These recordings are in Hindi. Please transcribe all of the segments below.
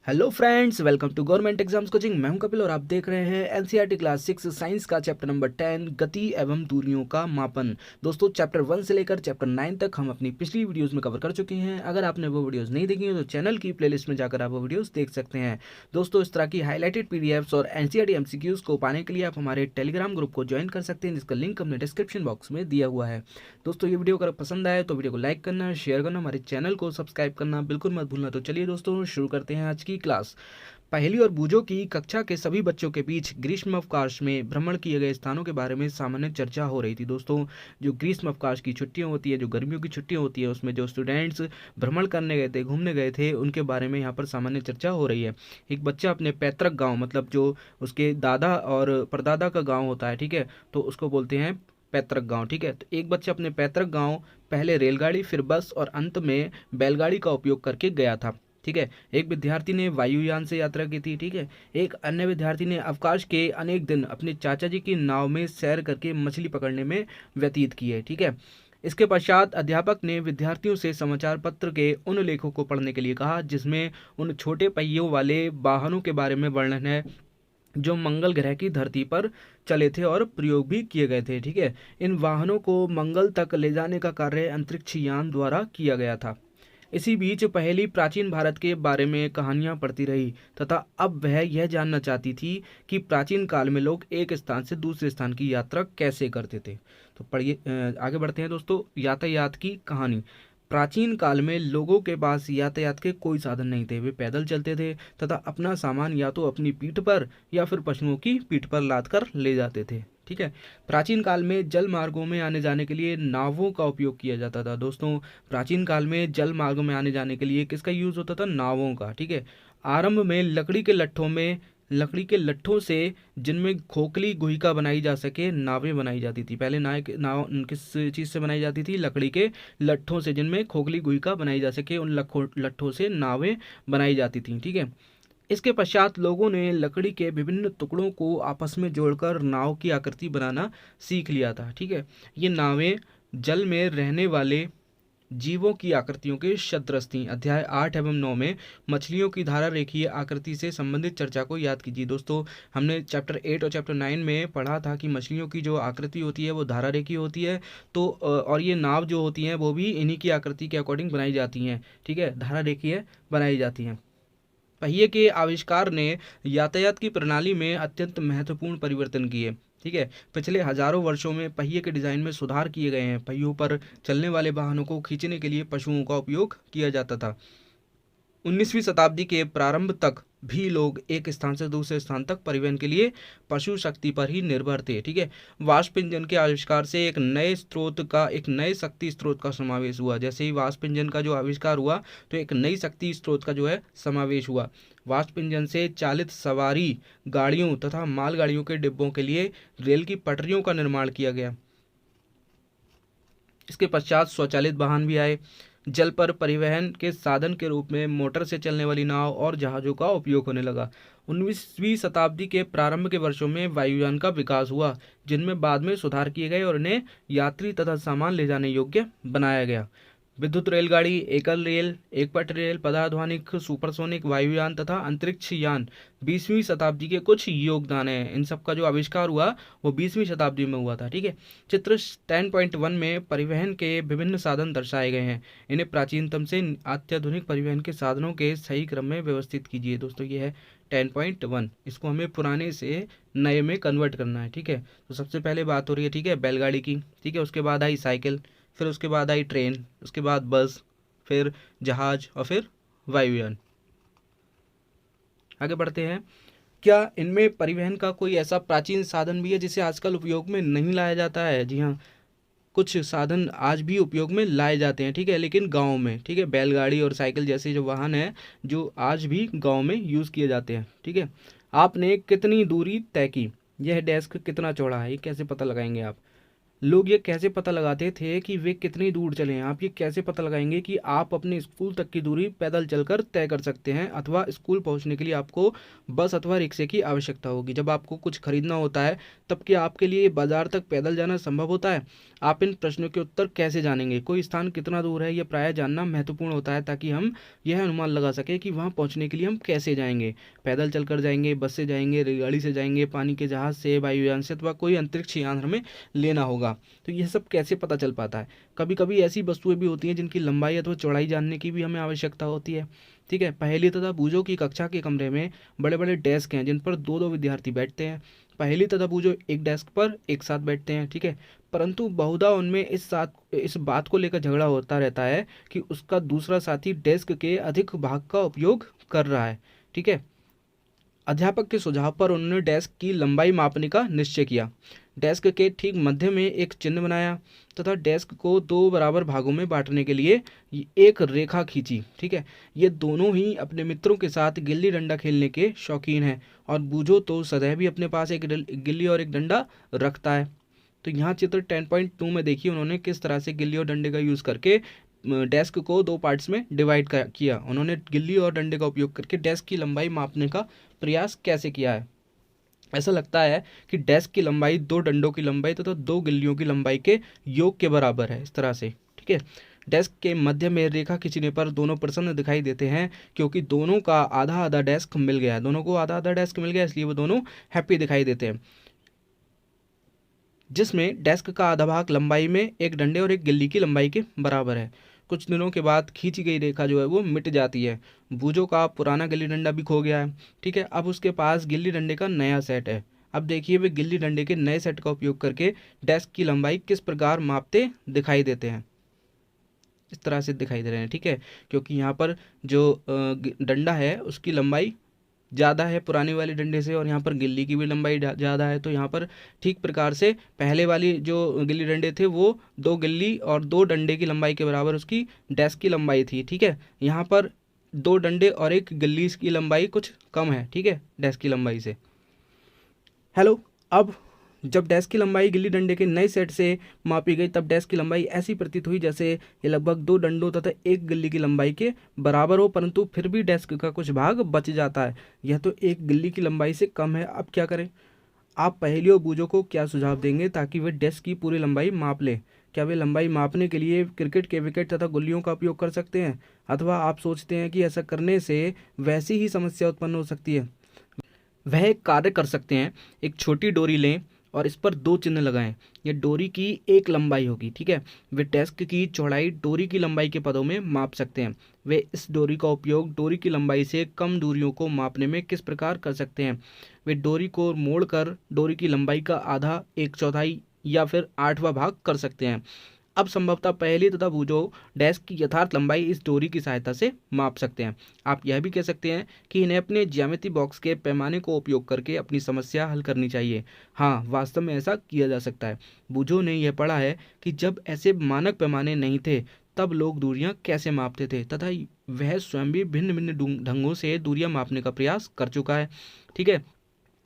Hello friends, welcome to government exams coaching. मैं हूं कपिल और आप देख रहे हैं एनसीईआरटी क्लास 6 साइंस का चैप्टर नंबर 10 गति एवं दूरियों का मापन। दोस्तों, चैप्टर 1 से लेकर चैप्टर 9 तक हम अपनी पिछली वीडियोस में कवर कर चुके हैं। अगर आपने वो वीडियोस नहीं देखी हैं तो चैनल की प्लेलिस्ट में जाकर आप वो वीडियोस देख सकते हैं। दोस्तों, इस तरह की हाईलाइटेड पीडीएफ्स और एनसीईआरटी एमसीक्यूज को पाने के लिए आप हमारे टेलीग्राम ग्रुप को ज्वाइन कर सकते हैं, जिसका लिंक हमने डिस्क्रिप्शन बॉक्स में दिया हुआ है। दोस्तों, ये वीडियो अगर पसंद आए तो वीडियो को लाइक करना, शेयर करना, हमारे चैनल को सब्सक्राइब करना बिल्कुल मत भूलना। तो चलिए दोस्तों, शुरू करते हैं आज की क्लास। पहेली और बूझों की कक्षा के सभी बच्चों के बीच ग्रीष्म अवकाश में भ्रमण किए गए स्थानों के बारे में सामान्य चर्चा हो रही थी। दोस्तों, जो ग्रीष्म अवकाश की छुट्टियां होती है, जो गर्मियों की छुट्टियां होती है, उसमें जो स्टूडेंट्स भ्रमण करने गए थे, घूमने गए थे, उनके बारे में यहाँ पर सामान्य चर्चा हो रही है। एक बच्चा अपने पैतृक गाँव, मतलब जो उसके दादा और परदादा का गाँव होता है, ठीक है, तो उसको बोलते हैं पैतृक गांव। ठीक है, तो एक बच्चा अपने पैतृक गांव पहले रेलगाड़ी, फिर बस और अंत में बैलगाड़ी का उपयोग करके गया था। ठीक है, एक विद्यार्थी ने वायुयान से यात्रा की थी। ठीक है, एक अन्य विद्यार्थी ने अवकाश के अनेक दिन अपने चाचा जी की नाव में सैर करके मछली पकड़ने में व्यतीत किए। ठीक है, इसके पश्चात अध्यापक ने विद्यार्थियों से समाचार पत्र के उन लेखों को पढ़ने के लिए कहा जिसमें उन छोटे पहियों वाले वाहनों के बारे में वर्णन है जो मंगल ग्रह की धरती पर चले थे और प्रयोग भी किए गए थे। ठीक है, इन वाहनों को मंगल तक ले जाने का कार्य अंतरिक्ष यान द्वारा किया गया था। इसी बीच पहली प्राचीन भारत के बारे में कहानियां पढ़ती रही तथा अब वह यह जानना चाहती थी कि प्राचीन काल में लोग एक स्थान से दूसरे स्थान की यात्रा कैसे करते थे। तो पढ़िए, आगे बढ़ते हैं दोस्तों। यातायात की कहानी। प्राचीन काल में लोगों के पास यातायात के कोई साधन नहीं थे। वे पैदल चलते थे तथा अपना सामान या तो अपनी पीठ पर या फिर पशुओं की पीठ पर लाद कर ले जाते थे। ठीक है, प्राचीन काल में जल मार्गों में आने जाने के लिए नावों का उपयोग किया जाता था। दोस्तों, प्राचीन काल में जल मार्गों में आने जाने के लिए किसका यूज होता था? नावों का। ठीक है, आरंभ में लकड़ी के लट्ठों से, जिनमें खोखली गुहिका बनाई जा सके, नावें बनाई जाती थी। पहले नाव किस चीज़ से बनाई जाती थी? लकड़ी के लट्ठों से, जिनमें खोखली गुहिका बनाई जा सके, उन लट्ठों से नावें बनाई जाती थी। ठीक है, इसके पश्चात लोगों ने लकड़ी के विभिन्न टुकड़ों को आपस में जोड़कर नाव की आकृति बनाना सीख लिया था। ठीक है, ये नावें जल में रहने वाले जीवों की आकृतियों के सदृश थीं। अध्याय 8 एवं 9 में मछलियों की धारा रेखीय आकृति से संबंधित चर्चा को याद कीजिए। दोस्तों, हमने चैप्टर 8 और चैप्टर 9 में पढ़ा था कि मछलियों की जो आकृति होती है वो धारा रेखीय होती है। तो और ये नाव जो होती हैं वो भी इन्हीं की आकृति के अकॉर्डिंग बनाई जाती हैं। ठीक है, धारा रेखीय बनाई जाती हैं। पहिए के आविष्कार ने यातायात की प्रणाली में अत्यंत महत्वपूर्ण परिवर्तन किए। ठीक है, पिछले हजारों वर्षों में पहिए के डिजाइन में सुधार किए गए हैं। पहियों पर चलने वाले वाहनों को खींचने के लिए पशुओं का उपयोग किया जाता था। 19वीं शताब्दी के प्रारंभ तक भी लोग एक स्थान से दूसरे स्थान तक परिवहन के लिए पशु शक्ति पर ही निर्भर थे। ठीक है, वाष्प इंजन के आविष्कार से एक नए शक्ति स्रोत का समावेश हुआ। जैसे ही वाष्प इंजन का जो आविष्कार हुआ तो एक नई शक्ति स्रोत का जो है समावेश हुआ। वाष्प इंजन से चालित सवारी गाड़ियों तथा मालगाड़ियों के डिब्बों के लिए रेल की पटरियों का निर्माण किया गया। इसके पश्चात स्वचालित वाहन भी आए। जल पर परिवहन के साधन के रूप में मोटर से चलने वाली नाव और जहाज़ों का उपयोग होने लगा। 19वीं शताब्दी के प्रारंभ के वर्षों में वायुयान का विकास हुआ, जिनमें बाद में सुधार किए गए और इन्हें यात्री तथा सामान ले जाने योग्य बनाया गया। विद्युत रेलगाड़ी, एकल रेल, एक पट रेल, पदाध्वानिक, सुपरसोनिक वायुयान तथा अंतरिक्ष यान 20वीं शताब्दी के कुछ योगदान हैं। इन सब का जो आविष्कार हुआ वो 20वीं शताब्दी में हुआ था। ठीक है, चित्र 10.1 में परिवहन के विभिन्न साधन दर्शाए गए हैं। इन्हें प्राचीनतम से अत्याधुनिक परिवहन के साधनों के सही क्रम में व्यवस्थित कीजिए। दोस्तों, ये है 10.1। इसको हमें पुराने से नए में कन्वर्ट करना है। ठीक है, तो सबसे पहले बात हो रही है, ठीक है, बैलगाड़ी की। ठीक है, उसके बाद आई साइकिल, फिर उसके बाद आई ट्रेन, उसके बाद बस, फिर जहाज और फिर वायुयान। आगे बढ़ते हैं। क्या इनमें परिवहन का कोई ऐसा प्राचीन साधन भी है जिसे आजकल उपयोग में नहीं लाया जाता है? जी हाँ, कुछ साधन आज भी उपयोग में लाए जाते हैं। ठीक है, लेकिन गांव में। ठीक है, बैलगाड़ी और साइकिल जैसे जो वाहन हैं जो आज भी गांव में यूज़ किए जाते हैं। ठीक है, आपने कितनी दूरी तय की? यह डेस्क कितना चौड़ा है? ये कैसे पता लगाएंगे आप? लोग ये कैसे पता लगाते थे कि वे कितनी दूर चले हैं? आप ये कैसे पता लगाएंगे कि आप अपने स्कूल तक की दूरी पैदल चलकर तय कर सकते हैं अथवा स्कूल पहुंचने के लिए आपको बस अथवा रिक्शे की आवश्यकता होगी? जब आपको कुछ खरीदना होता है तब क्या आपके लिए बाजार तक पैदल जाना संभव होता है? आप इन प्रश्नों के उत्तर कैसे जानेंगे? कोई स्थान कितना दूर है यह प्रायः जानना महत्वपूर्ण होता है ताकि हम यह अनुमान लगा सकें कि वहां पहुंचने के लिए हम कैसे जाएंगे। पैदल चलकर जाएंगे, बस से जाएंगे, रेलगाड़ी से जाएंगे, पानी के जहाज से, वायुयान से अथवा कोई अंतरिक्ष यान हमें लेना होगा। तो यह सब कैसे पता चल पाता है? कभी कभी ऐसी वस्तुएं भी होती हैं जिनकी लंबाई अथवा चौड़ाई जानने की भी हमें आवश्यकता होती है। ठीक है, पहेली तथा बूझो की कक्षा के कमरे में बड़े बड़े डेस्क हैं जिन पर दो दो विद्यार्थी बैठते हैं। पहेली तथा बूझो एक डेस्क पर एक साथ बैठते हैं, ठीक है, परंतु बहुधा उनमें इस बात को लेकर झगड़ा होता रहता है कि उसका दूसरा साथी डेस्क के अधिक भाग का उपयोग कर रहा है। ठीक है, अध्यापक के सुझाव पर उन्होंने डेस्क की लंबाई मापने का निश्चय किया। डेस्क के ठीक मध्य में एक चिन्ह बनाया तथा डेस्क को दो बराबर भागों में बांटने के लिए एक रेखा खींची। ठीक है, ये दोनों ही अपने मित्रों के साथ गिल्ली डंडा खेलने के शौकीन हैं और बूझो तो सदैव ही अपने पास एक गिल्ली और एक डंडा रखता है। तो यहाँ चित्र 10.2 में देखिए उन्होंने किस तरह से गिल्ली और डंडे का यूज़ करके डेस्क को दो पार्ट्स में डिवाइड किया। उन्होंने गिल्ली और डंडे का उपयोग करके डेस्क की लंबाई मापने का प्रयास कैसे किया है? ऐसा लगता है कि डेस्क की लंबाई दो डंडों की लंबाई तथा दो गिल्लियों की लंबाई के योग के बराबर है, इस तरह से। ठीक है, डेस्क के मध्य में रेखा खींचने पर दोनों प्रसन्न दिखाई देते हैं क्योंकि दोनों का आधा आधा डेस्क मिल गया, दोनों को आधा आधा डेस्क मिल गया, इसलिए वो दोनों हैप्पी दिखाई देते हैं। जिसमें डेस्क का आधा भाग लंबाई में एक डंडे और एक गिल्ली की लंबाई के बराबर है। कुछ दिनों के बाद खींची गई रेखा जो है वो मिट जाती है। बूझो का पुराना गिल्ली डंडा भी खो गया है। ठीक है, अब उसके पास गिल्ली डंडे का नया सेट है। अब देखिए वे गिल्ली डंडे के नए सेट का उपयोग करके डेस्क की लंबाई किस प्रकार मापते दिखाई देते हैं। इस तरह से दिखाई दे रहे हैं। ठीक है, क्योंकि यहाँ पर जो डंडा है उसकी लंबाई ज़्यादा है पुराने वाले डंडे से और यहाँ पर गिल्ली की भी लंबाई ज़्यादा है। तो यहाँ पर ठीक प्रकार से पहले वाली जो गिल्ली डंडे थे वो दो गिल्ली और दो डंडे की लंबाई के बराबर उसकी डेस्क की लंबाई थी। ठीक है, यहाँ पर दो डंडे और एक गिल्ली की लंबाई कुछ कम है, ठीक है, डेस्क की लंबाई से। हेलो, अब जब डेस्क की लंबाई गिल्ली डंडे के नए सेट से मापी गई तब डेस्क की लंबाई ऐसी प्रतीत हुई जैसे ये लगभग दो डंडों तथा एक गिल्ली की लंबाई के बराबर हो, परंतु फिर भी डेस्क का कुछ भाग बच जाता है। यह तो एक गिल्ली की लंबाई से कम है। अब क्या करें? आप पहेली और बूझो को क्या सुझाव देंगे ताकि वे डेस्क की पूरी लंबाई माप लें? क्या वे लंबाई मापने के लिए क्रिकेट के विकेट तथा गुल्लियों का उपयोग कर सकते हैं, अथवा आप सोचते हैं कि ऐसा करने से वैसी ही समस्या उत्पन्न हो सकती है? वह एक कार्य कर सकते हैं, एक छोटी डोरी लें और इस पर दो चिन्ह लगाएं। ये डोरी की एक लंबाई होगी। ठीक है, वे डेस्क की चौड़ाई डोरी की लंबाई के पदों में माप सकते हैं। वे इस डोरी का उपयोग डोरी की लंबाई से कम दूरियों को मापने में किस प्रकार कर सकते हैं? वे डोरी को मोड़कर डोरी की लंबाई का आधा, एक चौथाई या फिर आठवां भाग कर सकते हैं। अब संभवतः पहेली तथा बूझो डेस्क की यथार्थ लंबाई इस डोरी की सहायता से माप सकते हैं। आप यह भी कह सकते हैं कि इन्हें अपने ज्यामिति बॉक्स के पैमाने को उपयोग करके अपनी समस्या हल करनी चाहिए। हाँ, वास्तव में ऐसा किया जा सकता है। बूझो ने यह पढ़ा है कि जब ऐसे मानक पैमाने नहीं थे तब लोग दूरियां कैसे मापते थे तथा वह स्वयं भी भिन्न भिन्न ढंगों से दूरियां मापने का प्रयास कर चुका है। ठीक है,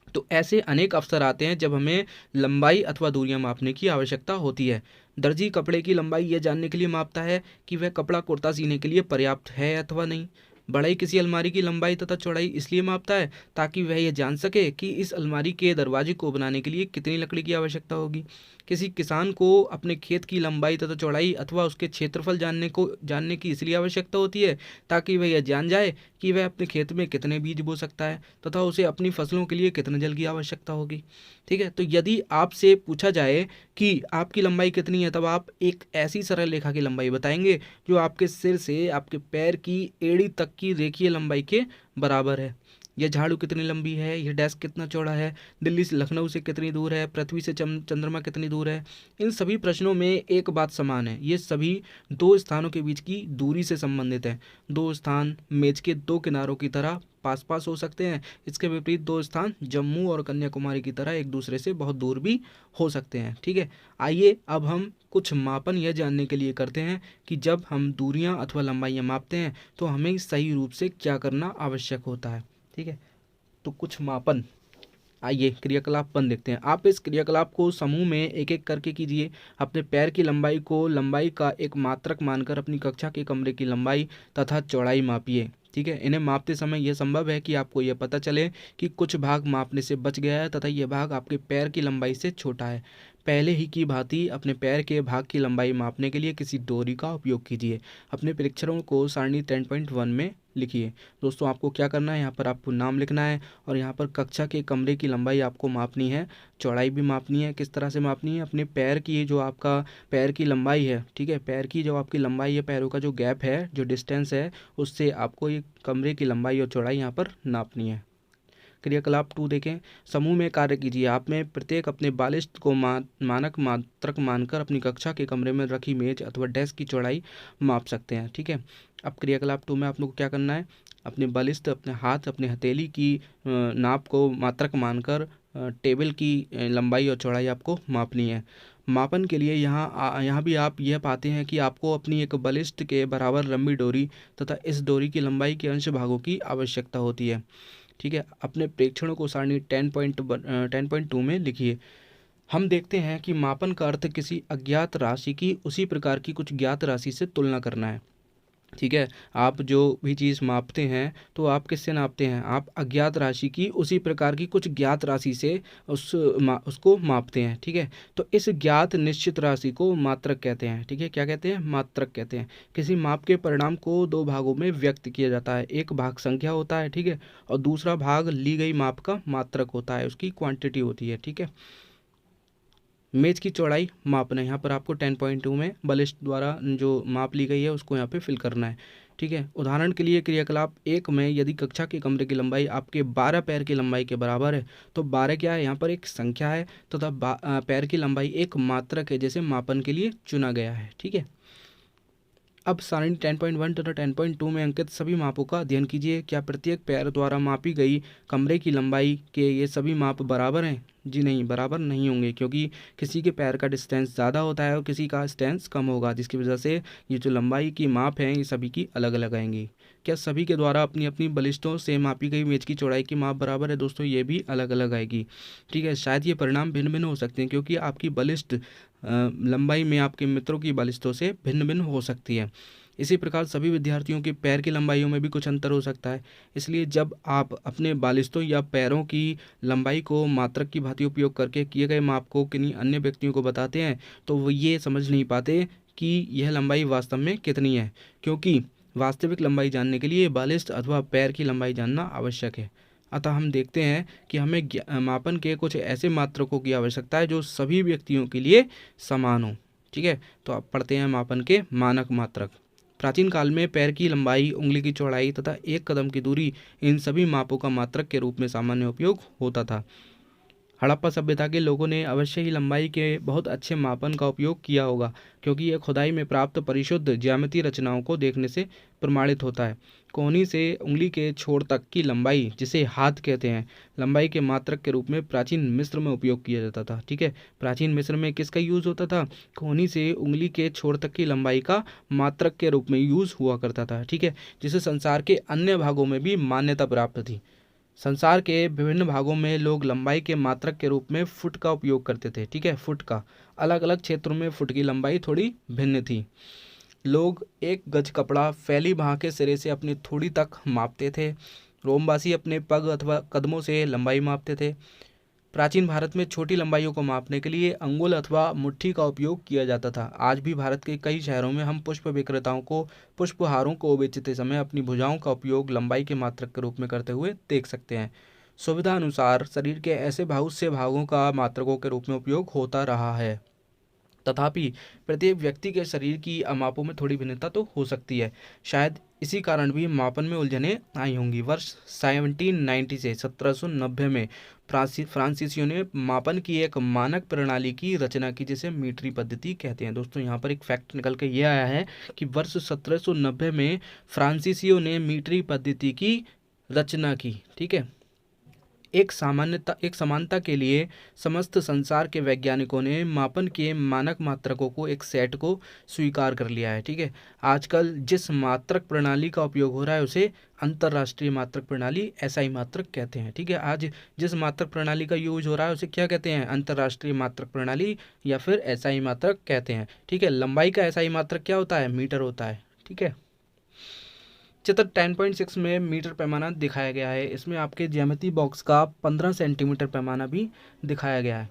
तो ऐसे अनेक अवसर आते हैं जब हमें लंबाई अथवा दूरियां मापने की आवश्यकता होती है। दर्जी कपड़े की लंबाई यह जानने के लिए मापता है कि वह कपड़ा कुर्ता सीने के लिए पर्याप्त है अथवा नहीं। बढ़ई किसी अलमारी की लंबाई तथा चौड़ाई इसलिए मापता है ताकि वह यह जान सके कि इस अलमारी के दरवाजे को बनाने के लिए कितनी लकड़ी की आवश्यकता होगी। किसी किसान को अपने खेत की लंबाई तथा चौड़ाई अथवा उसके क्षेत्रफल जानने की इसलिए आवश्यकता होती है ताकि वह यह जान जाए कि वह अपने खेत में कितने बीज बो सकता है तथा उसे अपनी फसलों के लिए कितने जल की आवश्यकता होगी। ठीक है, तो यदि आपसे पूछा जाए कि आपकी लंबाई कितनी है तब आप एक ऐसी सरल रेखा की लंबाई बताएंगे जो आपके सिर से आपके पैर की एड़ी तक की रेखीय लंबाई के बराबर है। यह झाड़ू कितनी लंबी है, यह डेस्क कितना चौड़ा है, दिल्ली से लखनऊ से कितनी दूर है, पृथ्वी से चंद्रमा कितनी दूर है। इन सभी प्रश्नों में एक बात समान है, ये सभी दो स्थानों के बीच की दूरी से संबंधित है। दो स्थान मेज के दो किनारों की तरह पास पास हो सकते हैं। इसके विपरीत दो स्थान जम्मू और कन्याकुमारी की तरह एक दूसरे से बहुत दूर भी हो सकते हैं। ठीक है, आइए अब हम कुछ मापन यह जानने के लिए करते हैं कि जब हम दूरियां अथवा लंबाइयां मापते हैं तो हमें सही रूप से क्या करना आवश्यक होता है। ठीक है, तो कुछ मापन आइए क्रियाकलाप 1 देखते हैं। आप इस क्रियाकलाप को समूह में एक एक करके कीजिए। अपने पैर की लंबाई को लंबाई का एक मात्रक मानकर अपनी कक्षा के कमरे की लंबाई तथा चौड़ाई मापिए। ठीक है, इन्हें मापते समय यह संभव है कि आपको यह पता चले कि कुछ भाग मापने से बच गया है तथा यह भाग आपके पैर की लंबाई से छोटा है। पहले ही की भांति अपने पैर के भाग की लंबाई मापने के लिए किसी डोरी का उपयोग कीजिए। अपने परीक्षणों को सारणी 10.1 में लिखिए। दोस्तों आपको क्या करना है, यहाँ पर आपको नाम लिखना है और यहाँ पर कक्षा के कमरे की लंबाई आपको मापनी है, चौड़ाई भी मापनी है। किस तरह से मापनी है, अपने पैर की जो आपका पैर की लंबाई है, ठीक है, पैर की जो आपकी लंबाई है, पैरों का जो गैप है, जो डिस्टेंस है, उससे आपको ये कमरे की लंबाई और चौड़ाई यहाँ पर नापनी है। क्रियाकलाप 2 देखें। समूह में कार्य कीजिए। आप में प्रत्येक अपने बालिश को मानक मात्रक मानकर अपनी कक्षा के कमरे में रखी मेज अथवा डेस्क की चौड़ाई माप सकते हैं। ठीक है, अब क्रियाकलाप 2 में आप लोग को क्या करना है, अपने बलिष्ठ अपने हाथ अपने हथेली की नाप को मात्रक मानकर टेबल की लंबाई और चौड़ाई आपको मापनी है। मापन के लिए यहाँ भी आप यह पाते हैं कि आपको अपनी एक बलिष्ठ के बराबर लंबी डोरी तथा इस डोरी की लंबाई के अंश भागों की आवश्यकता होती है। ठीक है, अपने प्रेक्षणों को सारणी 10.2 में लिखिए। हम देखते हैं कि मापन का अर्थ किसी अज्ञात राशि की उसी प्रकार की कुछ ज्ञात राशि से तुलना करना है। ठीक है, आप जो भी चीज़ मापते हैं तो आप किससे नापते हैं, आप अज्ञात राशि की उसी प्रकार की कुछ ज्ञात राशि से उसको मापते हैं। ठीक है, तो इस ज्ञात निश्चित राशि को मात्रक कहते हैं। ठीक है, क्या कहते हैं, मात्रक कहते हैं। किसी माप के परिणाम को दो भागों में व्यक्त किया जाता है। एक भाग संख्या होता है, ठीक है, और दूसरा भाग ली गई माप का मात्रक होता है, उसकी क्वांटिटी होती है। ठीक है, मेज की चौड़ाई मापना है। यहाँ पर आपको 10.2 में बलिष्ठ द्वारा जो माप ली गई है उसको यहाँ पे फिल करना है। ठीक है, उदाहरण के लिए क्रियाकलाप 1 में यदि कक्षा के कमरे की लंबाई आपके 12 पैर की लंबाई के बराबर है तो 12 क्या है, यहाँ पर एक संख्या है तथा पैर की लंबाई एक मात्रक है जैसे मापन के लिए चुना गया है। ठीक है, अब सारणी 10.1 तथा 10.2 में अंकित सभी मापों का अध्ययन कीजिए। क्या प्रत्येक पैर द्वारा मापी गई कमरे की लंबाई के ये सभी माप बराबर हैं? जी नहीं, बराबर नहीं होंगे, क्योंकि किसी के पैर का डिस्टेंस ज़्यादा होता है और किसी का डिस्टेंस कम होगा, जिसकी वजह से ये जो लंबाई की माप हैं ये सभी की अलग अलग आएंगी। क्या सभी के द्वारा अपनी अपनी बलिष्ठों से मापी गई मेज की चौड़ाई की माप बराबर है? दोस्तों ये भी अलग अलग आएगी। ठीक है, शायद ये परिणाम भिन्न भिन्न हो सकते हैं, क्योंकि आपकी बलिष्ठ लंबाई में आपके मित्रों की बलिष्ठों से भिन्न भिन्न हो सकती है। इसी प्रकार सभी विद्यार्थियों के पैर की लंबाइयों में भी कुछ अंतर हो सकता है। इसलिए जब आप अपने बालिस्तों या पैरों की लंबाई को मात्रक की भांति उपयोग करके किए गए माप को किन्हीं अन्य व्यक्तियों को बताते हैं तो वो ये समझ नहीं पाते कि यह लंबाई वास्तव में कितनी है, क्योंकि वास्तविक लंबाई जानने के लिए बालिस्ट अथवा पैर की लंबाई जानना आवश्यक है। अतः हम देखते हैं कि हमें मापन के कुछ ऐसे मात्रकों की आवश्यकता है जो सभी व्यक्तियों के लिए समान हो। ठीक है, तो आप पढ़ते हैं मापन के मानक मात्रक। प्राचीन काल में पैर की लंबाई, उंगली की चौड़ाई तथा एक कदम की दूरी, इन सभी मापों का मात्रक के रूप में सामान्य उपयोग होता था। हड़प्पा सभ्यता के लोगों ने अवश्य ही लंबाई के बहुत अच्छे मापन का उपयोग किया होगा, क्योंकि यह खुदाई में प्राप्त परिशुद्ध ज्यामितीय रचनाओं को देखने से प्रमाणित होता है। कोहनी से उंगली के छोर तक की लंबाई, जिसे हाथ कहते हैं, लंबाई के मात्रक के रूप में प्राचीन मिस्र में उपयोग किया जाता था। ठीक है, प्राचीन मिस्र में किसका यूज़ होता था? कोहनी से उंगली के छोर तक की लंबाई का मात्रक के रूप में यूज़ हुआ करता था। ठीक है, जिसे संसार के अन्य भागों में भी मान्यता प्राप्त थी। संसार के विभिन्न भागों में लोग लंबाई के मात्रक के रूप में फुट का उपयोग करते थे। ठीक है, फुट का, अलग अलग क्षेत्रों में फुट की लंबाई थोड़ी भिन्न थी। लोग एक गज कपड़ा फैली बाह के सिरे से अपनी थोड़ी तक मापते थे। रोमवासी अपने पग अथवा कदमों से लंबाई मापते थे। प्राचीन भारत में छोटी लंबाइयों को मापने के लिए अंगुल अथवा मुट्ठी का उपयोग किया जाता था। आज भी भारत के कई शहरों में हम पुष्प विक्रेताओं को पुष्पहारों को बेचते समय अपनी भुजाओं का उपयोग लंबाई के मात्रक के रूप में करते हुए देख सकते हैं। सुविधा अनुसार शरीर के ऐसे बहुत से भागों का मात्रकों के रूप में उपयोग होता रहा है। तथापि प्रत्येक व्यक्ति के शरीर की मापों में थोड़ी भिन्नता तो हो सकती है। शायद इसी कारण भी मापन में उलझनें आई होंगी। वर्ष 1790 से 1790 में फ्रांसीसियों ने मापन की एक मानक प्रणाली की रचना की, जिसे मीट्री पद्धति कहते हैं। दोस्तों यहाँ पर एक फैक्ट निकल के ये आया है कि वर्ष 1790 में फ्रांसीसियों ने मीट्री पद्धति की रचना की। ठीक है, एक समानता के लिए समस्त संसार के वैज्ञानिकों ने मापन के मानक मात्रकों को एक सेट को स्वीकार कर लिया है। ठीक है, आजकल जिस मात्रक प्रणाली का उपयोग हो रहा है उसे अंतर्राष्ट्रीय मात्रक प्रणाली एसआई मात्रक कहते हैं। ठीक है, आज जिस मात्रक प्रणाली का यूज हो रहा है उसे क्या कहते हैं? अंतर्राष्ट्रीय मात्रक प्रणाली या फिर एसआई मात्रक कहते हैं। ठीक है, लंबाई का एसआई मात्रक क्या होता है? मीटर होता है। ठीक है, चित्र 10.6 में मीटर पैमाना दिखाया गया है। इसमें आपके ज्यामिति बॉक्स का 15 सेंटीमीटर पैमाना भी दिखाया गया है।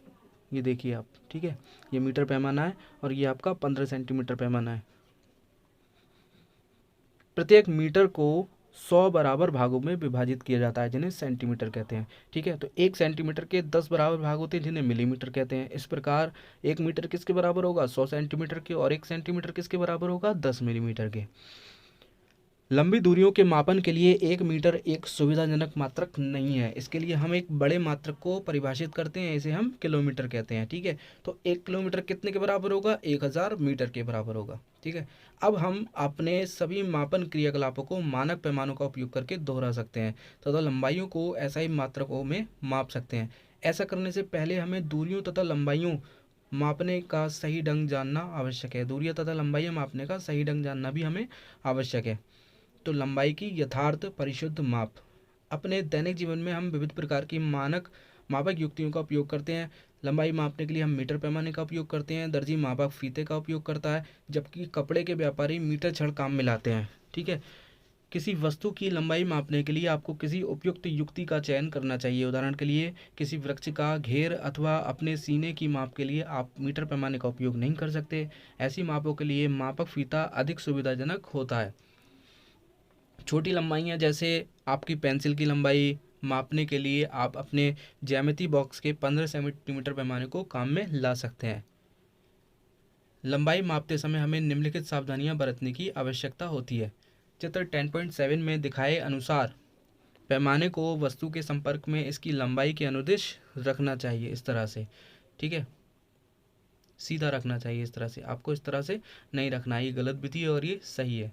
ये देखिए आप। ठीक है, ये मीटर पैमाना है और ये आपका 15 सेंटीमीटर पैमाना है। प्रत्येक मीटर को 100 बराबर भागों में विभाजित किया जाता है जिन्हें सेंटीमीटर कहते हैं। ठीक है, तो 1 सेंटीमीटर के 10 बराबर भाग होते हैं जिन्हें मिलीमीटर कहते हैं। इस प्रकार 1 मीटर किसके बराबर होगा? 100 सेंटीमीटर के, और 1 सेंटीमीटर किसके बराबर होगा? 10 मिलीमीटर के। लंबी दूरियों के मापन के लिए 1 मीटर एक सुविधाजनक मात्रक नहीं है। इसके लिए हम एक बड़े मात्रक को परिभाषित करते हैं, इसे हम किलोमीटर कहते हैं। ठीक है, तो 1 किलोमीटर कितने के बराबर होगा? 1000 मीटर के बराबर होगा। ठीक है, अब हम अपने सभी मापन क्रियाकलापों को मानक पैमानों का उपयोग करके दोहरा सकते हैं तथा लंबाइयों को एसआई मात्रकों में माप सकते हैं। ऐसा करने से पहले हमें दूरियों तथा लंबाइयों मापने का सही ढंग जानना आवश्यक है। दूरियां तथा लंबाइयां मापने का सही ढंग जानना भी हमें आवश्यक है। तो लंबाई की यथार्थ परिशुद्ध माप। अपने दैनिक जीवन में हम विविध प्रकार की मानक मापक युक्तियों का उपयोग करते हैं। लंबाई मापने के लिए हम मीटर पैमाने का उपयोग करते हैं, दर्जी मापक फीते का उपयोग करता है, जबकि कपड़े के व्यापारी मीटर छड़ काम में लाते हैं। ठीक है, किसी वस्तु की लंबाई मापने के लिए आपको किसी उपयुक्त युक्ति का चयन करना चाहिए। उदाहरण के लिए किसी वृक्ष का घेर अथवा अपने सीने की माप के लिए आप मीटर पैमाने का उपयोग नहीं कर सकते। ऐसी मापों के लिए मापक फीता अधिक सुविधाजनक होता है। छोटी लंबाइयाँ जैसे आपकी पेंसिल की लंबाई मापने के लिए आप अपने ज्यामिति बॉक्स के 15 सेंटीमीटर पैमाने को काम में ला सकते हैं। लंबाई मापते समय हमें निम्नलिखित सावधानियां बरतने की आवश्यकता होती है। चित्र 10.7 में दिखाए अनुसार पैमाने को वस्तु के संपर्क में इसकी लंबाई के अनुदिश रखना चाहिए, इस तरह से। ठीक है, सीधा रखना चाहिए इस तरह से, आपको इस तरह से नहीं रखना है, ये गलत विधि है और ये सही है।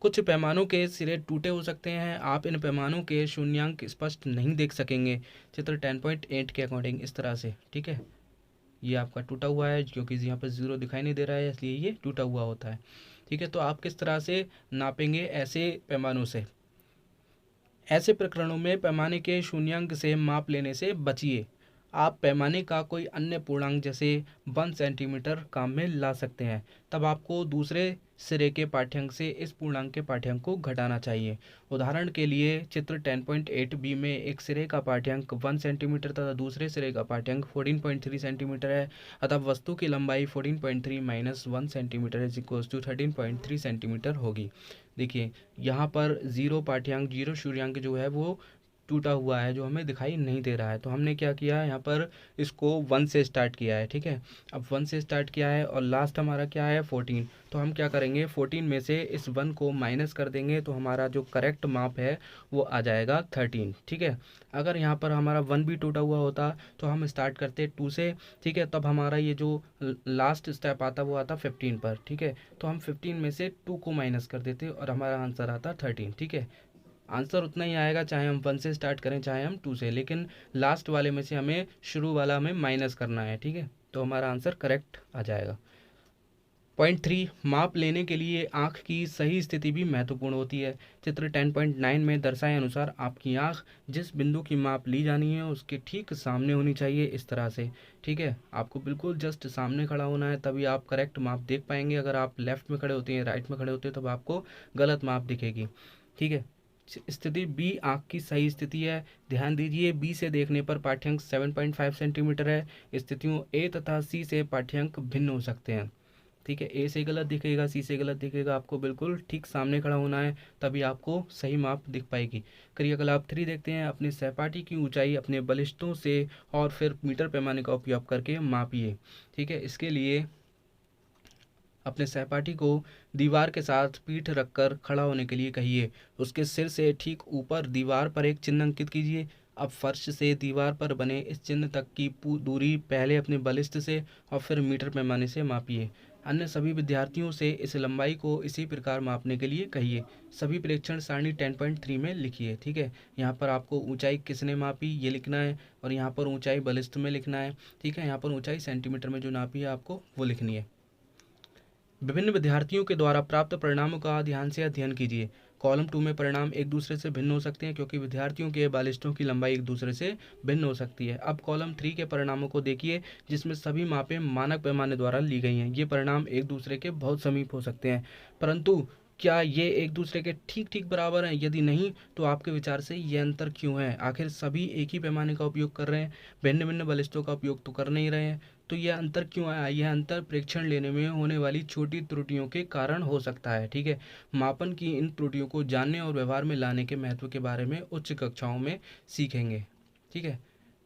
कुछ पैमानों के सिरे टूटे हो सकते हैं, आप इन पैमानों के शून्यांक स्पष्ट नहीं देख सकेंगे। चित्र 10.8 के अकॉर्डिंग इस तरह से। ठीक है, ये आपका टूटा हुआ है क्योंकि यहाँ पर 0 दिखाई नहीं दे रहा है, इसलिए ये टूटा हुआ होता है। ठीक है, तो आप किस तरह से नापेंगे ऐसे पैमानों से? ऐसे प्रकरणों में पैमाने के शून्यांक से माप लेने से बचिए। आप पैमाने का कोई अन्य पूर्णांक जैसे 1 सेंटीमीटर काम में ला सकते हैं, तब आपको दूसरे सिरे के पाठ्यांक से इस पूर्णांक के पाठ्यांक को घटाना चाहिए। उदाहरण के लिए चित्र 10.8 बी में एक सिरे का पाठ्यांक 1 सेंटीमीटर तथा दूसरे सिरे का पाठ्यांक 14.3 सेंटीमीटर है, अतः वस्तु की लंबाई 14.3 minus 1 centimetre is equals to 13.3 centimetre होगी। देखिए यहाँ पर 0 पाठ्यांक 0 शून्यांक जो है वो टूटा हुआ है, जो हमें दिखाई नहीं दे रहा है। तो हमने क्या किया है, यहाँ पर इसको 1 से स्टार्ट किया है। ठीक है, अब 1 से स्टार्ट किया है और लास्ट हमारा क्या है 14। तो हम क्या करेंगे, 14 में से इस 1 को माइनस कर देंगे तो हमारा जो करेक्ट माप है वो आ जाएगा 13। ठीक है, अगर यहाँ पर हमारा 1 भी टूटा हुआ होता तो हम स्टार्ट करते 2 से। ठीक है, तब हमारा ये जो लास्ट स्टेप आता वो आता 15 पर। ठीक है, तो हम 15 में से 2 को माइनस कर देते और हमारा आंसर आता 13। ठीक है, आंसर उतना ही आएगा चाहे हम 1 से स्टार्ट करें चाहे हम 2 से, लेकिन लास्ट वाले में से हमें शुरू वाला हमें माइनस करना है। ठीक है, तो हमारा आंसर करेक्ट आ जाएगा। पॉइंट 3, माप लेने के लिए आँख की सही स्थिति भी महत्वपूर्ण होती है। चित्र 10.9 में दर्शाए अनुसार आपकी आँख जिस बिंदु की माप ली जानी है उसके ठीक सामने होनी चाहिए, इस तरह से। ठीक है, आपको बिल्कुल जस्ट सामने खड़ा होना है, तभी आप करेक्ट माप देख पाएंगे। अगर आप लेफ्ट में खड़े होते हैं, राइट में खड़े होते हैं, तब आपको गलत माप दिखेगी। ठीक है, स्थिति बी आँख की सही स्थिति है। ध्यान दीजिए, बी से देखने पर पाठ्यांक 7.5 सेंटीमीटर है। स्थितियों ए तथा सी से पाठ्यांक भिन्न हो सकते हैं। ठीक है, ए से गलत दिखेगा, सी से गलत दिखेगा, आपको बिल्कुल ठीक सामने खड़ा होना है, तभी आपको सही माप दिख पाएगी। क्रियाकलाप 3 देखते हैं। अपने सहपाठी की ऊंचाई अपने बलिष्ठों से और फिर मीटर पैमाने का उपयोग करके मापिए। ठीक है, इसके लिए अपने सहपाठी को दीवार के साथ पीठ रखकर खड़ा होने के लिए कहिए। उसके सिर से ठीक ऊपर दीवार पर एक चिन्ह अंकित कीजिए। अब फर्श से दीवार पर बने इस चिन्ह तक की दूरी पहले अपने बलिष्ठ से और फिर मीटर पैमाने से मापिए। अन्य सभी विद्यार्थियों से इस लंबाई को इसी प्रकार मापने के लिए कहिए। सभी प्रेक्षण सारणी 10.3 में लिखिए। ठीक है, यहाँ पर आपको ऊंचाई किसने मापी ये लिखना है, और यहाँ पर ऊंचाई बलिष्ठ में लिखना है। ठीक है, यहाँ पर ऊंचाई सेंटीमीटर में जो नापी है आपको वो लिखनी है। विभिन्न विद्यार्थियों के द्वारा प्राप्त परिणामों का ध्यान से अध्ययन कीजिए। कॉलम 2 में परिणाम एक दूसरे से भिन्न हो सकते हैं क्योंकि विद्यार्थियों के बालिस्टों की लंबाई एक दूसरे से भिन्न हो सकती है। अब कॉलम 3 के परिणामों को देखिए जिसमें सभी मापें मानक पैमाने द्वारा ली गई हैं। ये परिणाम एक दूसरे के बहुत समीप हो सकते हैं, परंतु क्या ये एक दूसरे के ठीक ठीक बराबर हैं? यदि नहीं तो आपके विचार से ये अंतर क्यों है? आखिर सभी एक ही पैमाने का उपयोग कर रहे हैं, भिन्न भिन्न बलिष्ठों का उपयोग तो कर नहीं रहे हैं, तो यह अंतर क्यों आया? यह अंतर प्रेक्षण लेने में होने वाली छोटी त्रुटियों के कारण हो सकता है। ठीक है, मापन की इन त्रुटियों को जानने और व्यवहार में लाने के महत्व के बारे में उच्च कक्षाओं में सीखेंगे। ठीक है,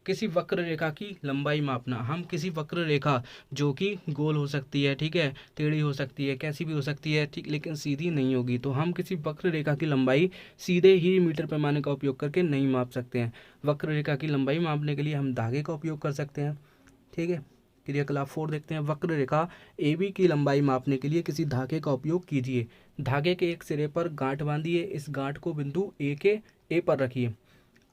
किसी वक्र रेखा की लंबाई मापना। हम किसी वक्र रेखा जो कि गोल हो सकती है, ठीक है, टेढ़ी हो सकती है, कैसी भी हो सकती है, ठीक, लेकिन सीधी नहीं होगी, तो हम किसी वक्र रेखा की लंबाई सीधे ही मीटर पैमाने का उपयोग करके नहीं माप सकते हैं। वक्र रेखा की लंबाई मापने के लिए हम धागे का उपयोग कर सकते हैं। ठीक है, क्रियाकलाप 4 देखते हैं। वक्र रेखा ए बी की लंबाई मापने के लिए किसी धागे का उपयोग कीजिए। धागे के एक सिरे पर गांठ बांधिए। इस गांठ को बिंदु ए पर रखिए।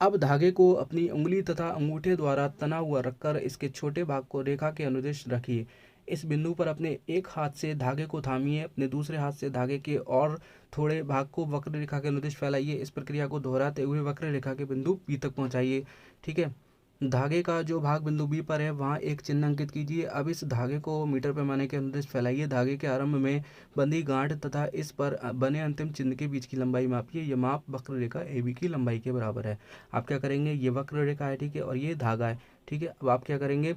अब धागे को अपनी उंगली तथा अंगूठे द्वारा तना हुआ रखकर इसके छोटे भाग को रेखा के अनुदिश रखिए। इस बिंदु पर अपने एक हाथ से धागे को थामिए, अपने दूसरे हाथ से धागे के और थोड़े भाग को वक्र रेखा के अनुदिश फैलाइए। इस प्रक्रिया को दोहराते हुए वक्र रेखा के बिंदु बी तक पहुंचाइए। ठीक है, धागे का जो भाग बिंदु बी पर है वहाँ एक चिन्ह अंकित कीजिए। अब इस धागे को मीटर पैमाने के अनुदिश फैलाइए। धागे के आरंभ में बंधी गांठ तथा इस पर बने अंतिम चिन्ह के बीच की लंबाई मापिए। यह माप वक्र रेखा ए बी की लंबाई के बराबर है। आप क्या करेंगे, ये वक्र रेखा है, ठीक है, और ये धागा है। ठीक है, अब आप क्या करेंगे,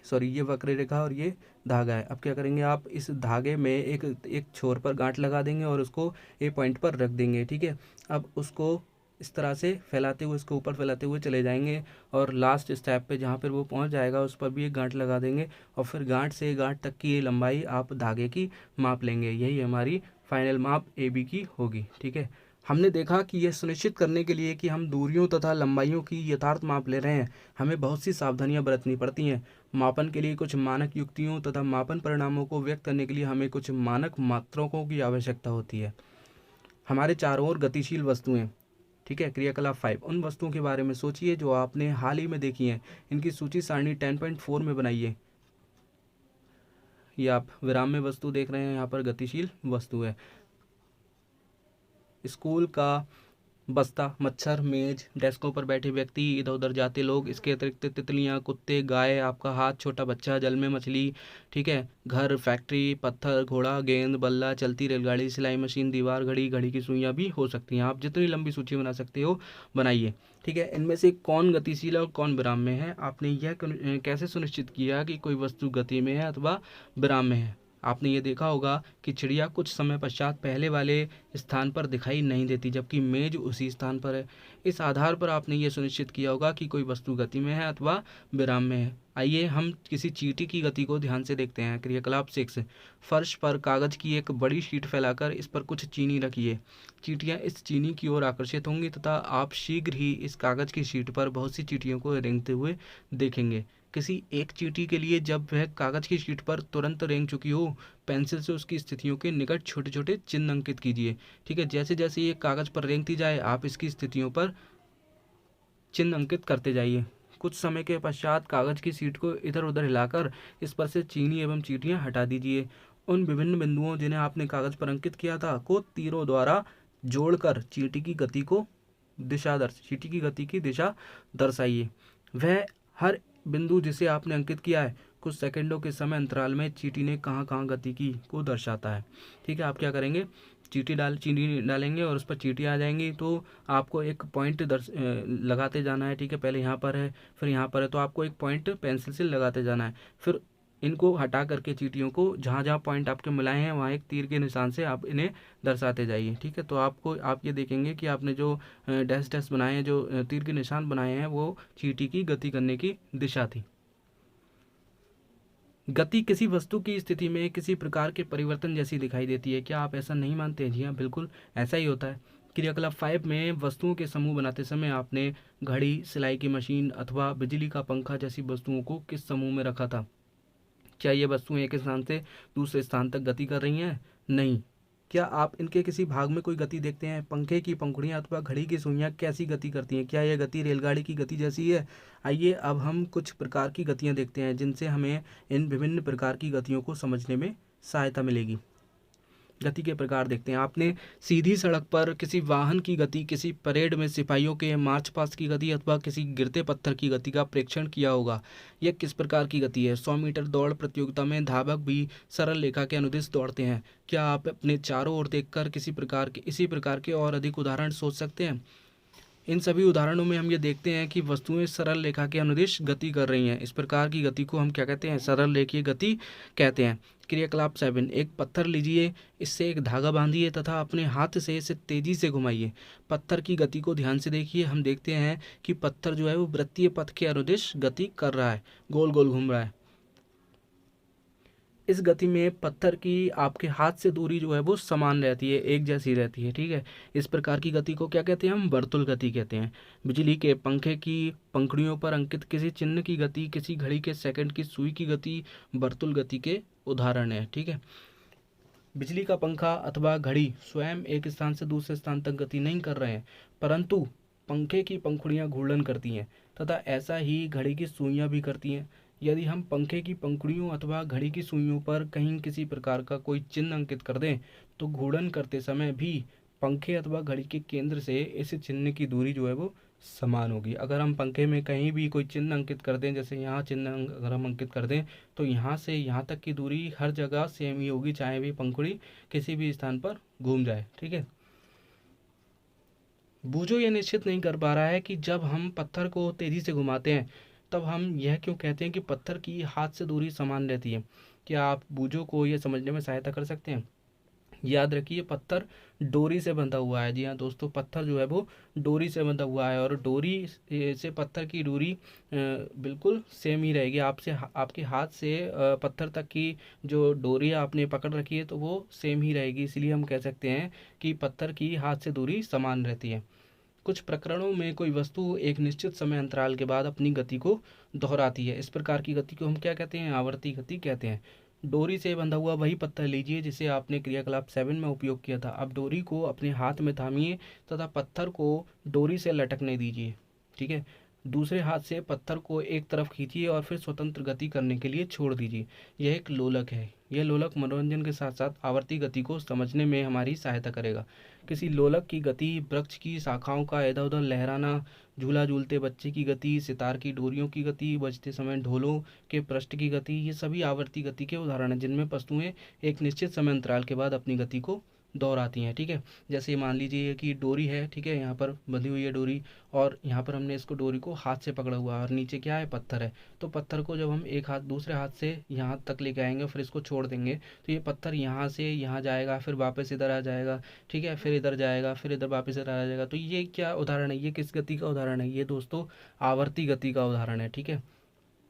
सॉरी, ये वक्र रेखा और ये धागा है। अब क्या करेंगे, आप इस धागे में एक छोर पर गांठ लगा देंगे और उसको ए पॉइंट पर रख देंगे। ठीक है, अब उसको इस तरह से फैलाते हुए, इसको ऊपर फैलाते हुए चले जाएंगे और लास्ट स्टेप पे जहाँ पर वो पहुँच जाएगा उस पर भी एक गांठ लगा देंगे और फिर गांठ से गांठ तक की ये लंबाई आप धागे की माप लेंगे। यही हमारी फाइनल माप ए बी की होगी। ठीक है, हमने देखा कि यह सुनिश्चित करने के लिए कि हम दूरियों तथा लंबाइयों की यथार्थ माप ले रहे हैं, हमें बहुत सी सावधानियां बरतनी पड़ती हैं। मापन के लिए कुछ मानक युक्तियों तथा मापन परिणामों को व्यक्त करने के लिए हमें कुछ मानक मात्रकों की आवश्यकता होती है। हमारे चारों ओर गतिशील वस्तुएं। ठीक है, क्रियाकलाप 5, उन वस्तुओं के बारे में सोचिए जो आपने हाल ही में देखी हैं। इनकी सूची सारणी 10.4 में बनाइए। ये आप विराम में वस्तु देख रहे हैं, यहाँ पर गतिशील वस्तु है। स्कूल का बस्ता, मच्छर, मेज, डेस्कों पर बैठे व्यक्ति, इधर उधर जाते लोग, इसके अतिरिक्त तितलियां, कुत्ते, गाय, आपका हाथ, छोटा बच्चा, जल में मछली। ठीक है, घर, फैक्ट्री, पत्थर, घोड़ा, गेंद, बल्ला, चलती रेलगाड़ी, सिलाई मशीन, दीवार, घड़ी, घड़ी की सुइयां भी हो सकती हैं। आप जितनी लंबी सूची बना सकते हो बनाइए। ठीक है, इनमें से कौन गतिशील है और कौन विराम में है? आपने यह कैसे सुनिश्चित किया कि कोई वस्तु गति में है अथवा विराम में है? आपने ये देखा होगा कि चिड़िया कुछ समय पश्चात पहले वाले स्थान पर दिखाई नहीं देती जबकि मेज उसी स्थान पर है। इस आधार पर आपने ये सुनिश्चित किया होगा कि कोई वस्तु गति में है अथवा विराम में है। आइए हम किसी चींटी की गति को ध्यान से देखते हैं। क्रियाकलाप 6, फर्श पर कागज की एक बड़ी शीट फैलाकर इस पर कुछ चीनी रखिए। चींटियां इस चीनी की ओर आकर्षित होंगी तथा आप शीघ्र ही इस कागज की शीट पर बहुत सी चींटियों को रेंगते हुए देखेंगे। किसी एक चींटी के लिए जब वह कागज की शीट पर तुरंत रेंग चुकी हो, पेंसिल से उसकी स्थितियों के निकट छोटे छोटे चिन्ह अंकित कीजिए। ठीक है, जैसे जैसे ये कागज पर रेंगती जाए आप इसकी स्थितियों पर चिन्ह अंकित करते जाइए। कुछ समय के पश्चात कागज की शीट को इधर उधर हिलाकर इस पर से चीनी एवं चींटियां हटा दीजिए। उन विभिन्न बिंदुओं जिन्हें आपने कागज पर अंकित किया था को तीरों द्वारा जोड़कर चींटी की गति की दिशा दर्शाइए। वह हर बिंदु जिसे आपने अंकित किया है कुछ सेकंडों के समय अंतराल में चींटी ने कहाँ कहाँ गति की को दर्शाता है। ठीक है, आप क्या करेंगे, चींटी डालेंगे और उस पर चींटी आ जाएंगी तो आपको एक पॉइंट लगाते जाना है। ठीक है, पहले यहाँ पर है फिर यहाँ पर है तो आपको एक पॉइंट पेंसिल से लगाते जाना है। फिर इनको हटा करके चींटियों को जहाँ जहाँ पॉइंट आपके मिलाए हैं वहाँ एक तीर के निशान से आप इन्हें दर्शाते जाइए। ठीक है, तो आप ये देखेंगे कि आपने जो डैश डैश बनाए हैं, जो तीर के निशान बनाए हैं, वो चींटी की गति करने की दिशा थी। गति किसी वस्तु की स्थिति में किसी प्रकार के परिवर्तन जैसी दिखाई देती है। क्या आप ऐसा नहीं मानते? जी हाँ, बिल्कुल ऐसा ही होता है। क्रियाकलाप 5 में वस्तुओं के समूह बनाते समय आपने घड़ी, सिलाई की मशीन अथवा बिजली का पंखा जैसी वस्तुओं को किस समूह में रखा था? क्या ये वस्तुएं एक स्थान से दूसरे स्थान तक गति कर रही हैं? नहीं। क्या आप इनके किसी भाग में कोई गति देखते हैं? पंखे की पंखुड़ियां अथवा घड़ी की सुइयां कैसी गति करती हैं? क्या यह गति रेलगाड़ी की गति जैसी है? आइए अब हम कुछ प्रकार की गतियां देखते हैं जिनसे हमें इन विभिन्न प्रकार की गतियों को समझने में सहायता मिलेगी। गति के प्रकार देखते हैं। आपने सीधी सड़क पर किसी वाहन की गति, किसी परेड में सिपाहियों के मार्च पास्ट की गति अथवा किसी गिरते पत्थर की गति का प्रेक्षण किया होगा। यह किस प्रकार की गति है? 100 मीटर दौड़ प्रतियोगिता में धावक भी सरल रेखा के अनुदिश दौड़ते हैं। क्या आप अपने चारों ओर देखकर इसी प्रकार के और अधिक उदाहरण सोच सकते हैं? इन सभी उदाहरणों में हम ये देखते हैं कि वस्तुएं सरल रेखा के अनुदिश गति कर रही हैं। इस प्रकार की गति को हम क्या कहते हैं? सरल रेखीय गति कहते हैं। क्रियाकलाप 7, एक पत्थर लीजिए, इससे एक धागा बांधिए तथा अपने हाथ से इसे तेजी से घुमाइए। पत्थर की गति को ध्यान से देखिए। हम देखते हैं कि पत्थर जो है वो वृत्तीय पथ के अनुदिश गति कर रहा है, गोल गोल घूम रहा है। इस गति में पत्थर की आपके हाथ से दूरी जो है वो समान रहती है, एक जैसी रहती है। ठीक है, इस प्रकार की गति को क्या कहते हैं? हम वर्तुल गति कहते हैं। बिजली के पंखे की पंखुड़ियों पर अंकित किसी चिन्ह की गति, किसी घड़ी के सेकंड की सुई की गति वर्तुल गति के उदाहरण है। ठीक है, बिजली का पंखा अथवा घड़ी स्वयं एक स्थान से दूसरे स्थान तक गति नहीं कर रहे हैं, परंतु पंखे की पंखुड़ियां घूर्णन करती हैं तथा ऐसा ही घड़ी की सुइयां भी करती हैं। यदि हम पंखे की पंखुड़ियों अथवा घड़ी की सुइयों पर कहीं किसी प्रकार का कोई चिन्ह अंकित कर दें तो घूर्णन करते समय भी पंखे अथवा घड़ी के केंद्र से इस चिन्ह की दूरी जो है वो समान होगी। अगर हम पंखे में कहीं भी कोई चिन्ह अंकित कर दें, जैसे यहाँ चिन्ह अगर हम अंकित कर दें तो यहाँ से यहाँ तक की दूरी हर जगह सेम ही होगी, चाहे भी पंखुड़ी किसी भी स्थान पर घूम जाए। ठीक है, बूझो ये निश्चित नहीं कर पा रहा है कि जब हम पत्थर को तेजी से घुमाते हैं तब हम यह क्यों कहते हैं कि पत्थर की हाथ से दूरी समान रहती है। क्या आप बूझो को यह समझने में सहायता कर सकते हैं? याद रखिए, पत्थर डोरी से बंधा हुआ है। जी हाँ दोस्तों, पत्थर जो है वो डोरी से बंधा हुआ है और डोरी से पत्थर की दूरी बिल्कुल सेम ही रहेगी। आपके हाथ से पत्थर तक की जो डोरी आपने पकड़ रखी है तो वो सेम ही रहेगी। इसलिए हम कह सकते हैं कि पत्थर की हाथ से दूरी समान रहती है। कुछ प्रकरणों में कोई वस्तु एक निश्चित समय अंतराल के बाद अपनी गति को दोहराती है। इस प्रकार की गति को हम क्या कहते हैं? आवर्ती गति कहते हैं। डोरी से बंधा हुआ वही पत्थर लीजिए जिसे आपने क्रियाकलाप 7 में उपयोग किया था। अब डोरी को अपने हाथ में थामिए तथा पत्थर को डोरी से लटकने दीजिए। ठीक है, दूसरे हाथ से पत्थर को एक तरफ खींचिए और फिर स्वतंत्र गति करने के लिए छोड़ दीजिए। यह एक लोलक है। यह लोलक मनोरंजन के साथ साथ आवर्ती गति को समझने में हमारी सहायता करेगा। किसी लोलक की गति, वृक्ष की शाखाओं का इधर उधर लहराना, झूला झूलते बच्चे की गति, सितार की डोरियों की गति, बजते समय ढोलों के पृष्ठ की गति, ये सभी आवर्ती गति के उदाहरण हैं जिनमें वस्तुएं एक निश्चित समय अंतराल के बाद अपनी गति को दोहराती हैं। ठीक है, जैसे मान लीजिए कि डोरी है, ठीक है, यहाँ पर बंधी हुई है डोरी और यहाँ पर हमने इसको डोरी को हाथ से पकड़ा हुआ है और नीचे क्या है? पत्थर है। तो पत्थर को जब हम एक हाथ दूसरे हाथ से यहाँ तक लेके आएंगे फिर इसको छोड़ देंगे तो ये पत्थर यहाँ से यहाँ जाएगा, फिर वापस इधर आ जाएगा। ठीक है, फिर इधर जाएगा, फिर इधर वापस इधर आ जाएगा। तो ये क्या उदाहरण है? ये किस गति का उदाहरण है? ये दोस्तों आवर्ती गति का उदाहरण है। ठीक है,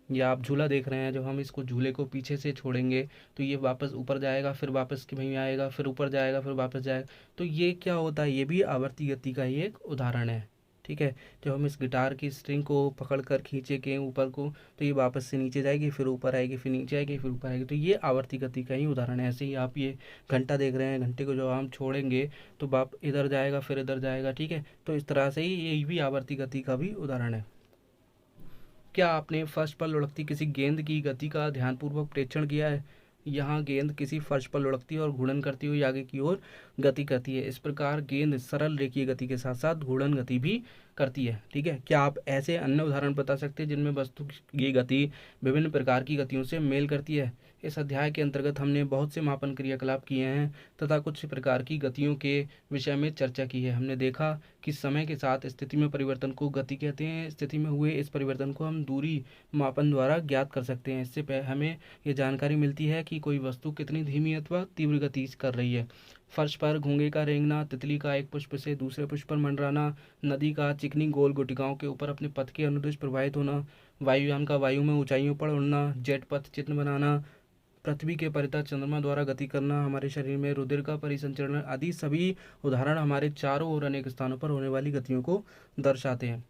या आप झूला देख रहे हैं, जब हम इसको झूले को पीछे से छोड़ेंगे तो ये वापस ऊपर जाएगा, फिर वापस कि वहीं आएगा, फिर ऊपर जाएगा, फिर वापस जाएगा। तो ये क्या होता है? ये भी आवर्ती गति का ही एक उदाहरण है। ठीक है, जब हम इस गिटार की स्ट्रिंग को पकड़ कर खींचे के ऊपर को तो ये वापस से नीचे जाएगी, फिर ऊपर आएगी, फिर नीचे आएगी, फिर ऊपर आएगी। तो ये आवर्ती गति का ही उदाहरण है। ऐसे ही आप ये घंटा देख रहे हैं, घंटे को जब हम छोड़ेंगे तो वाप इधर जाएगा, फिर इधर जाएगा। ठीक है, तो इस तरह से ही ये भी आवर्ती गति का भी उदाहरण है। क्या आपने फर्श पर लुढ़कती किसी गेंद की गति का ध्यानपूर्वक प्रेक्षण किया है? यहाँ गेंद किसी फर्श पर लुढ़कती है और घूर्णन करती हुई आगे की ओर गति करती है। इस प्रकार गेंद सरल रेखीय गति के साथ साथ घूर्णन गति भी करती है। ठीक है, क्या आप ऐसे अन्य उदाहरण बता सकते हैं जिनमें वस्तु की गति विभिन्न प्रकार की गतियों से मेल करती है? इस अध्याय के अंतर्गत हमने बहुत से मापन क्रियाकलाप किए हैं तथा कुछ प्रकार की गतियों के विषय में चर्चा की है। हमने देखा कि समय के साथ स्थिति में परिवर्तन को गति कहते हैं। स्थिति में हुए इस परिवर्तन को हम दूरी मापन द्वारा ज्ञात कर सकते हैं। इससे हमें ये जानकारी मिलती है कि कोई वस्तु कितनी धीमी अथवा तीव्र गति कर रही है। फर्श पर घोंघे का रेंगना, तितली का एक पुष्प से दूसरे पुष्प पर मंडराना, नदी का चिकनी गोल गुटिकाओं के ऊपर अपने पथ के अनुदिश प्रवाहित होना, वायुयान का वायु में ऊंचाइयों पर उड़ना, जेट पथ चित्र बनाना, पृथ्वी के परितः चंद्रमा द्वारा गति करना, हमारे शरीर में रुधिर का परिसंचरण आदि सभी उदाहरण हमारे चारों ओर अनेक स्थानों पर होने वाली गतियों को दर्शाते हैं।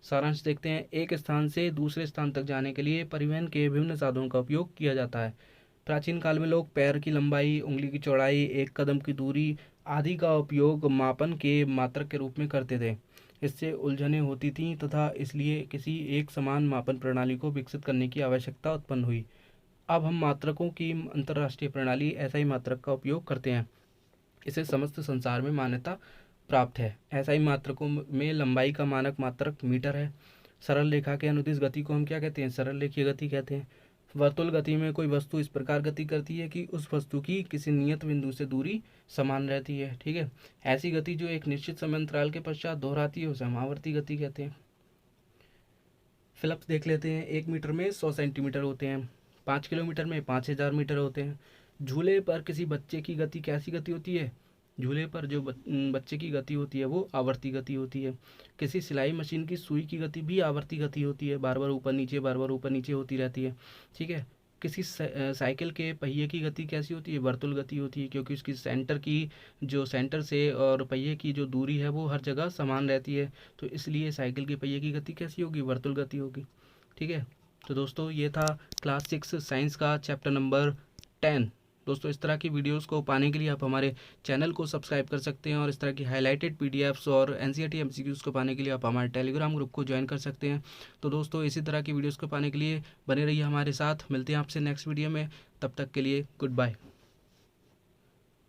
सारांश देखते हैं। एक स्थान से दूसरे स्थान तक जाने के लिए परिवहन के विभिन्न साधनों का उपयोग किया जाता है। प्राचीन काल में लोग पैर की लंबाई, उंगली की चौड़ाई, एक कदम की दूरी आदि का उपयोग मापन के मात्रक के रूप में करते थे। इससे उलझनें होती थीं तथा इसलिए किसी एक समान मापन प्रणाली को विकसित करने की आवश्यकता उत्पन्न हुई। अब हम मात्रकों की अंतर्राष्ट्रीय प्रणाली एसआई मात्रक का उपयोग करते हैं। इसे समस्त संसार में मान्यता प्राप्त है। एसआई मात्रकों में लंबाई का मानक मात्रक मीटर है। सरल रेखा के अनुदिश गति को हम क्या कहते हैं? सरल रेखीय गति कहते हैं। वर्तुल गति में कोई वस्तु इस प्रकार गति करती है कि उस वस्तु की किसी नियत बिंदु से दूरी समान रहती है। ठीक है, ऐसी गति जो एक निश्चित समय अंतराल के पश्चात दोहराती है उसे हम आवर्ती गति कहते हैं। फिलप्स देख लेते हैं। 1 मीटर में 100 सेंटीमीटर होते हैं। 5 किलोमीटर में 5000 मीटर होते हैं। झूले पर किसी बच्चे की गति कैसी गति होती है? झूले पर जो बच्चे की गति होती है वो आवर्ती गति होती है। किसी सिलाई मशीन की सुई की गति भी आवर्ती गति होती है, बार बार ऊपर नीचे बार बार ऊपर नीचे होती रहती है। ठीक है, किसी साइकिल के पहिए की गति कैसी होती है? वर्तुल गति होती है, क्योंकि उसकी सेंटर से और पहिए की जो दूरी है वो हर जगह समान रहती है, तो इसलिए साइकिल के पहिए की गति कैसी होगी? वर्तुल गति होगी। ठीक है, तो दोस्तों ये था क्लास 6 साइंस का चैप्टर नंबर 10। दोस्तों इस तरह की वीडियोस को पाने के लिए आप हमारे चैनल को सब्सक्राइब कर सकते हैं और इस तरह की हाईलाइटेड पीडीएफ्स और एनसीईआरटी एमसीक्यूज को पाने के लिए आप हमारे टेलीग्राम ग्रुप को ज्वाइन कर सकते हैं। तो दोस्तों इसी तरह की वीडियोस को पाने के लिए बने रहिए हमारे साथ। मिलते हैं आपसे नेक्स्ट वीडियो में, तब तक के लिए गुड बाय।